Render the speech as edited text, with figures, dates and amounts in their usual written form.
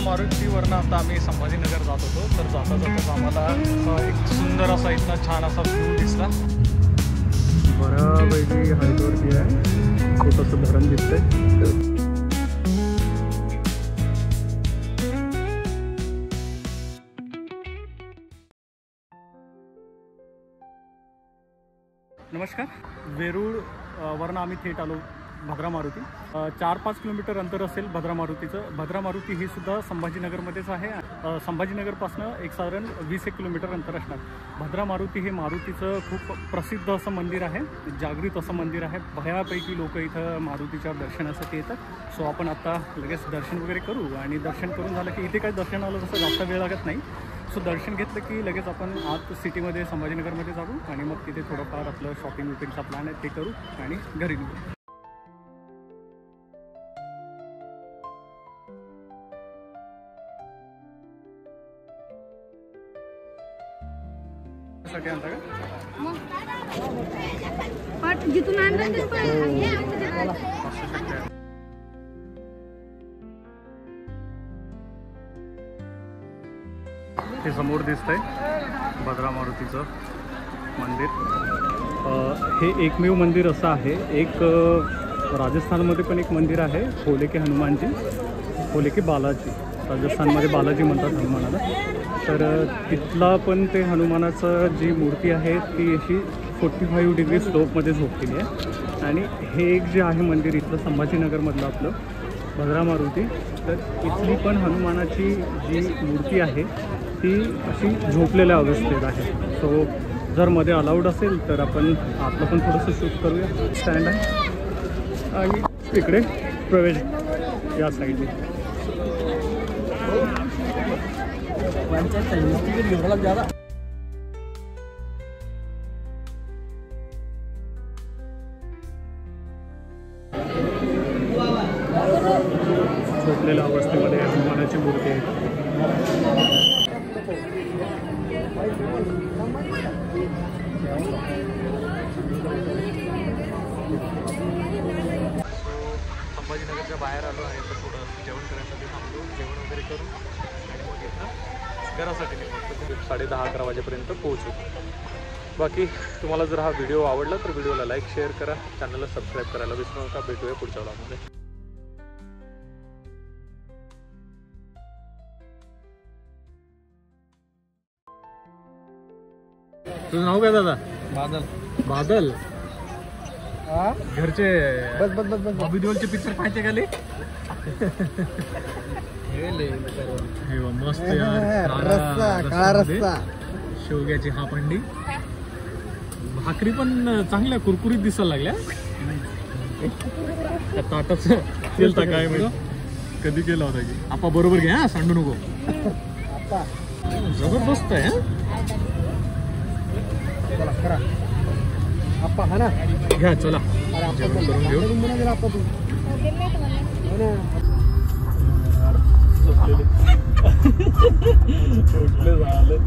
मारुतीवरनं आता आम्ही संभाजीनगर जात होतो. तर जाता जाता आम्हाला एक सुंदर असा इथला छान असा व्ह्यू दिसला. बऱ्यापैकी हाईटवरती आहे, छोटंसं धरण दिसतंय. नमस्कार. वेरूळ वरनं आम्ही थेट आलो भद्रा मारुती. 4-5 किलोमीटर अंतर असेल भद्रा मारुतीचं. भद्रा मारुती ही सुद्धा संभाजीनगरमध्येच आहे. संभाजीनगरपासनं एक साधारण 20-1 किलोमीटर अंतर असणार. भद्रा मारुती हे मारुतीचं खूप प्रसिद्ध असं मंदिर आहे, जागृत असं मंदिर आहे. बऱ्यापैकी लोक इथं मारुतीच्या दर्शनासाठी येतात. सो आपण आता लगेच दर्शन वगैरे करू आणि दर्शन करून झालं की इथे काही दर्शनाला जसं जास्त वेळ लागत नाही. सो दर्शन घेतलं की लगेच आपण आत सिटीमध्ये संभाजीनगरमध्ये जाऊ आणि मग तिथे थोडंफार आपलं शॉपिंग विपिंगचा प्लॅन आहे ते करू आणि घरी निघू. साठी आणता का जिथून हे समोर दिसतंय भद्रा मारुतीचं मंदिर. हे एकमेव मंदिर असं आहे. एक राजस्थानमध्ये पण एक मंदिर आहे, खोले के हनुमानजी, खोले के बालाजी. राजस्थानमध्ये बालाजी म्हणतात हनुमानाला. तर तिथला पण ते हनुमानाचं जी मूर्ती आहे ती अशी 45 डिग्री स्लोपमध्ये झोपलेली आहे. आणि हे एक जे आहे मंदिर इथलं संभाजीनगरमधलं आपलं भद्रा मारुती, तर इथली पण हनुमानाची जी मूर्ती आहे ती अशी झोपलेल्या अवस्थेत आहे. सो जर मध्ये अलाउड असेल तर आपण आपलं पण थोडंसं शूट करूया. स्टँड आहे आणि इकडे प्रवेश या साईडने. झोपलेल्या अवस्थेमध्ये हनुमानाची मूर्ती आहे. संभाजीनगरच्या बाहेर आलो आहे तर थोडं जेवण करण्यासाठी थांबलो. जेवण वगैरे करू आणि मग इथं घरासाठी निघतो. 10:30-11 वाजेपर्यंत पोहोचू. बाकी तुम्हाला जर हा व्हिडिओ आवडला तर व्हिडिओला लाईक शेअर करा, चॅनलला सबस्क्राईब करायला विसरू नका. भेटूया पुढच्या व्हिडिओमध्ये. तुझं नाव काय दादा? बादल. बादल घरचे बॉबी देओलचे पिक्चर पाहायचे का? मस्त काळा रस्सा, शेवग्याची हा पंडी, भाकरी पण चांगल्या कुरकुरीत दिसायला लागल्या. ताटाच केलता काय माहिती, कधी केला होता की. आपा बरोबर घ्या, हा सांडू नको. जबरदस्त आहे. आपा हा ना घ्या, चला करून घेऊ. झालं